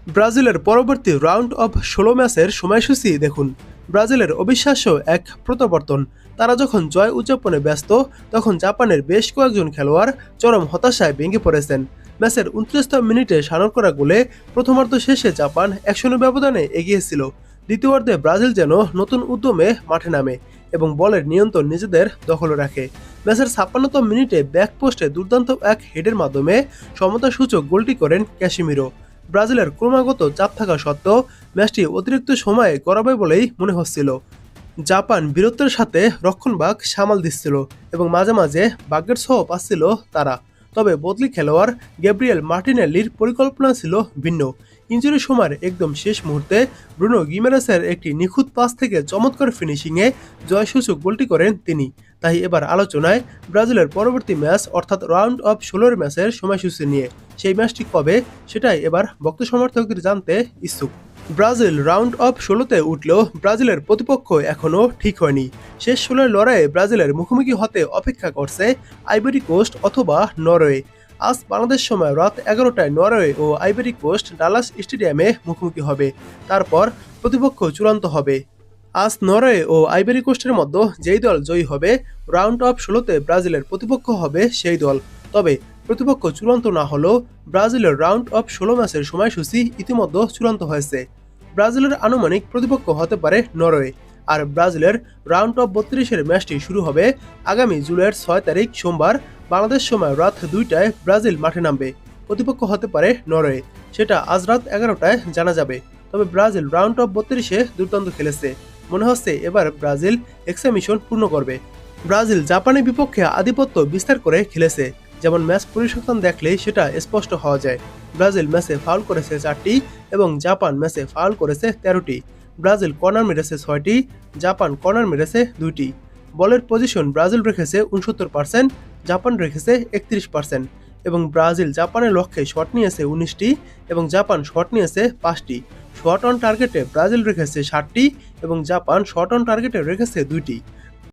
ব্রাজিলের পরবর্তী round of ১৬ ম্যাচের সময়সূচি দেখুন। ব্রাজিলের অবিশ্বাস্য এক প্রত্যাবর্তন। তারা যখন জয় উদযাপনে ব্যস্ত, তখন জাপানের বেশ কয়েকজন খেলোয়াড় চরম হতাশায় ভেঙে পড়েছেন। ম্যাচের ২৯তম মিনিটে সানর করা গোলে প্রথমার্ধ শেষে জাপান ১-০ ব্যবধানে এগিয়ে ছিল। দ্বিতীয়ার্ধে ব্রাজিল যেন নতুন উদ্যমে মাঠে নামে এবং বলের নিয়ন্ত্রণ নিজেদের দখলে রাখে। ম্যাচের ৫৬তম মিনিটে ব্যাক পোস্টে দুর্দান্ত এক হেডের মাধ্যমে সমতাসূচক গোলটি করেন ক্যাসিমিরো। ব্রাজিলের ক্রমাগত চাপ থাকা সত্ত্বেও ম্যাচটি অতিরিক্ত সময়ে গড়াবে বলেই মনে হচ্ছিল। জাপান বীরত্বের সাথে রক্ষণভাগ সামাল দিচ্ছিল এবং মাঝে মাঝে ভাগ্যের ছোঁয়া পাচ্ছিল তারা। তবে বদলি খেলোয়াড় গ্যাব্রিয়েল মার্টিনেল্লির পরিকল্পনা ছিল ভিন্ন। ইনজুরির সময়ের একদম শেষ মুহূর্তে ব্রুনো গিমেরেসের একটি নিখুঁত পাস থেকে চমৎকার ফিনিশিংয়ে জয়সূচক গোলটি করেন তিনি। তাই এবার আলোচনায় ব্রাজিলের পরবর্তী ম্যাচ অর্থাৎ রাউন্ড অফ ১৬ ম্যাচের সময়সূচি নিয়ে। সেই ম্যাচটি কবে সেটাই এবার ভক্ত সমর্থকদের জানতে ইচ্ছুক। ব্রাজিল রাউন্ড অফ ১৬তে উঠলেও ব্রাজিলের প্রতিপক্ষ এখনও ঠিক হয়নি। শেষ ১৬ লড়াইয়ে ব্রাজিলের মুখোমুখি হতে অপেক্ষা করছে আইভরি কোস্ট অথবা নরওয়ে। আজ বাংলাদেশ সময় রাত ১১টায় নরওয়ে ও আইভরি কোস্ট ডালাস স্টেডিয়ামে মুখোমুখি হবে। তারপর প্রতিপক্ষ চূড়ান্ত হবে। আজ নরওয়ে ও আইভরি কোস্টের মধ্যে যেই দল জয়ী হবে, রাউন্ড অফ ১৬তে ব্রাজিলের প্রতিপক্ষ হবে সেই দল। তবে প্রতিপক্ষ চূড়ান্ত না হলেও ব্রাজিলের রাউন্ড অফ ১৬ ম্যাচের সময়সূচি ইতিমধ্যে চূড়ান্ত হয়েছে। ব্রাজিলের আনুমানিক প্রতিপক্ষ হতে পারে নরওয়ে। আর ব্রাজিলের রাউন্ড অফ ৩২-এর ম্যাচটি শুরু হবে আগামী জুলাইয়ের ৬ তারিখ সোমবার বাংলাদেশ সময় রাত ২টায় ব্রাজিল মাঠে নামবে। প্রতিপক্ষ হতে পারে নরওয়ে, সেটা আজ রাত ১১টায় জানা যাবে। তবে ব্রাজিল রাউন্ড অফ ৩২-এ দুর্দান্ত খেলেছে। মনে হচ্ছে এবার ব্রাজিল এক্সামিশন পূর্ণ করবে। ব্রাজিল জাপানের বিপক্ষে আধিপত্য বিস্তার করে খেলেছে। যেমন ম্যাচ পরিসংখ্যান দেখলেই সেটা স্পষ্ট হওয়া যায়। ব্রাজিল ম্যাচে ফাউল করেছে ৪টি এবং জাপান ম্যাচে ফাউল করেছে ১৩টি। ব্রাজিল কর্নার মেরেছে ৬টি, জাপান কর্নার মেরেছে ২টি। বলের পজিশন ব্রাজিল রেখেছে ৬৯%, জাপান রেখেছে ৩১% এবং ব্রাজিল জাপানের লক্ষ্যে শট নিয়েছে ১৯টি এবং জাপান শট নিয়েছে ৫টি। শট অন টার্গেটে ব্রাজিল রেখেছে ৬০টি এবং জাপান শট অন টার্গেটে রেখেছে ২টি।